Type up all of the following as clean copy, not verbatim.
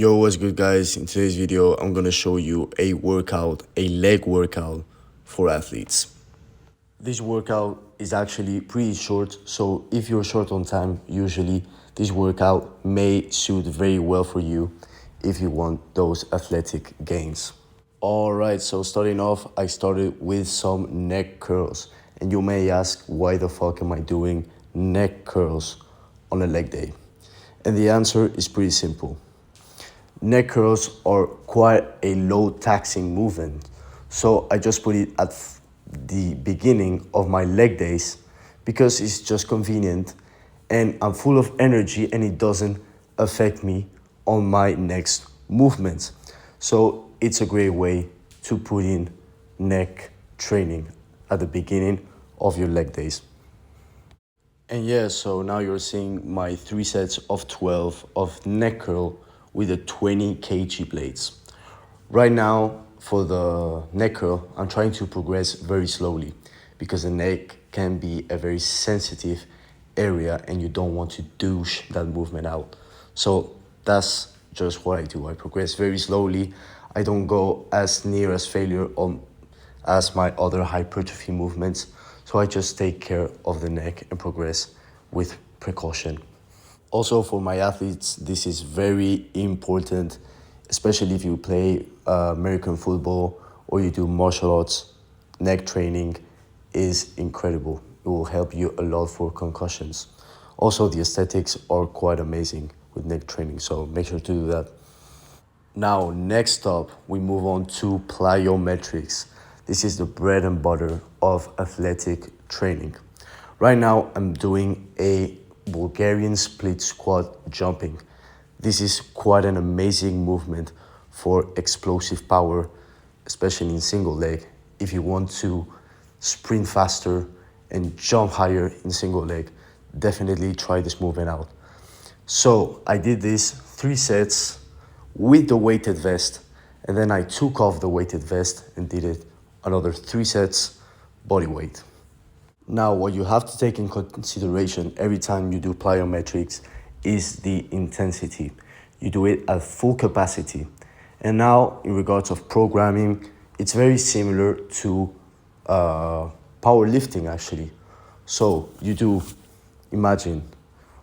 Yo, what's good, guys? In today's video, I'm gonna show you a leg workout for athletes. This workout is actually pretty short, so if you're short on time, usually this workout may suit very well for you if you want those athletic gains. All right, so starting off, I started with some neck curls. And you may ask, why the fuck am I doing neck curls on a leg day? And the answer is pretty simple. Neck curls are quite a low taxing movement. So I just put it at the beginning of my leg days because it's just convenient and I'm full of energy and it doesn't affect me on my next movements. So it's a great way to put in neck training at the beginning of your leg days. And yeah, so now you're seeing my 3 sets of 12 of neck curl with the 20 kg plates. Right now, for the neck curl, I'm trying to progress very slowly because the neck can be a very sensitive area and you don't want to douche that movement out. So that's just what I do. I progress very slowly. I don't go as near as failure as my other hypertrophy movements. So I just take care of the neck and progress with precaution. Also, for my athletes, this is very important, especially if you play American football or you do martial arts. Neck training is incredible. It will help you a lot for concussions. Also, the aesthetics are quite amazing with neck training, so make sure to do that. Now, next up, we move on to plyometrics. This is the bread and butter of athletic training. Right now, I'm doing a Bulgarian split squat jumping. This is quite an amazing movement for explosive power, especially in single leg. If you want to sprint faster and jump higher in single leg, definitely try this movement out. So I did this 3 sets with the weighted vest, and then I took off the weighted vest and did it another 3 sets body weight. Now, what you have to take in consideration every time you do plyometrics is the intensity. You do it at full capacity. And now, in regards of programming, it's very similar to powerlifting actually. So you do, imagine,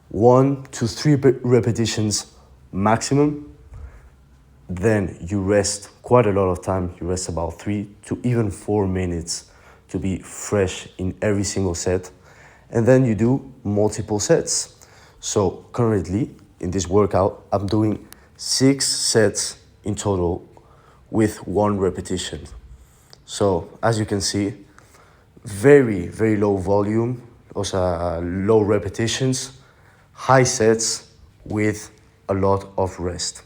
1 to 3 repetitions maximum. Then you rest quite a lot of time. You rest about 3 to even 4 minutes to be fresh in every single set. And then you do multiple sets. So currently in this workout, I'm doing 6 sets in total with 1 repetition. So as you can see, very, very low volume, also low repetitions, high sets with a lot of rest.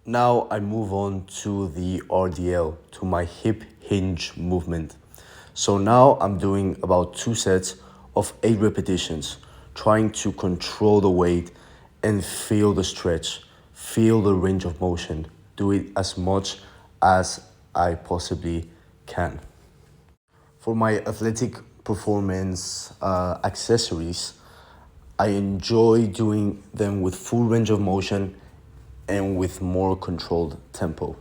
Now I move on to the RDL, to my hip hinge movement. So now I'm doing about 2 sets of 8 repetitions, trying to control the weight and feel the stretch, feel the range of motion, do it as much as I possibly can. For my athletic performance accessories, I enjoy doing them with full range of motion and with more controlled tempo.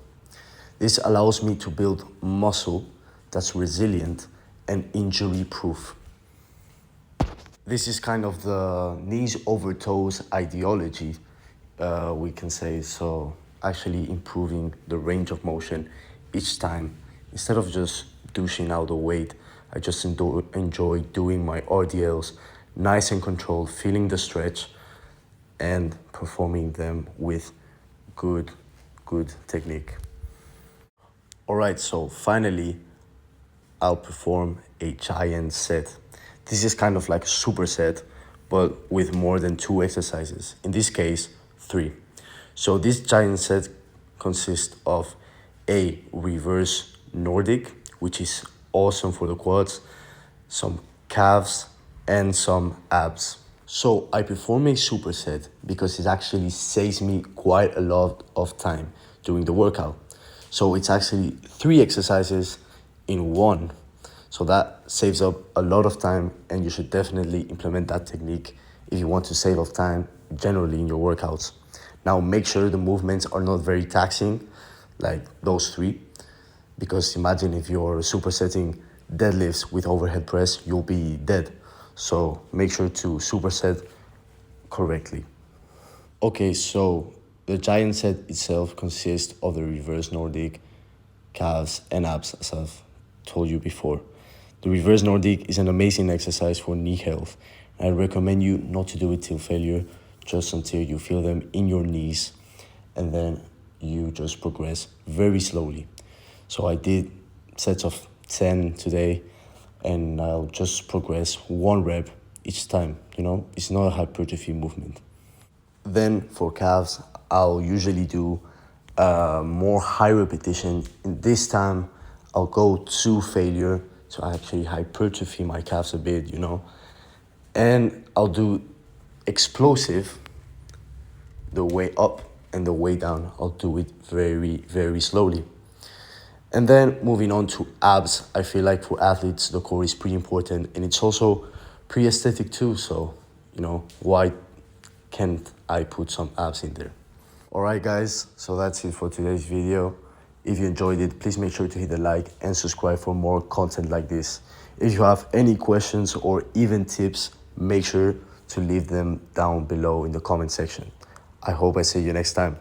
This allows me to build muscle that's resilient and injury proof. This is kind of the knees over toes ideology, we can say. So actually improving the range of motion each time. Instead of just douching out the weight, I just enjoy doing my RDLs nice and controlled, feeling the stretch and performing them with good technique. All right, so finally, I'll perform a giant set. This is kind of like a superset, but with more than 2 exercises. In this case, 3. So this giant set consists of a reverse Nordic, which is awesome for the quads, some calves, and some abs. So I perform a superset because it actually saves me quite a lot of time during the workout. So it's actually 3 exercises in 1. So that saves up a lot of time, and you should definitely implement that technique if you want to save up time generally in your workouts. Now make sure the movements are not very taxing, like those three, because imagine if you're supersetting deadlifts with overhead press, you'll be dead. So make sure to superset correctly. Okay, so the giant set itself consists of the reverse Nordic, calves, and abs, as I've told you before. The reverse Nordic is an amazing exercise for knee health. I recommend you not to do it till failure, just until you feel them in your knees, and then you just progress very slowly. So I did sets of 10 today, and I'll just progress 1 rep each time, It's not a hypertrophy movement. Then for calves, I'll usually do more high repetition. And this time, I'll go to failure to actually hypertrophy my calves a bit, And I'll do explosive the way up and the way down. I'll do it very, very slowly. And then moving on to abs, I feel like for athletes, the core is pretty important and it's also pretty aesthetic too. So, why can't I put some abs in there? All right, guys, so that's it for today's video. If you enjoyed it, please make sure to hit the like and subscribe for more content like this. If you have any questions or even tips, make sure to leave them down below in the comment section. I hope I see you next time.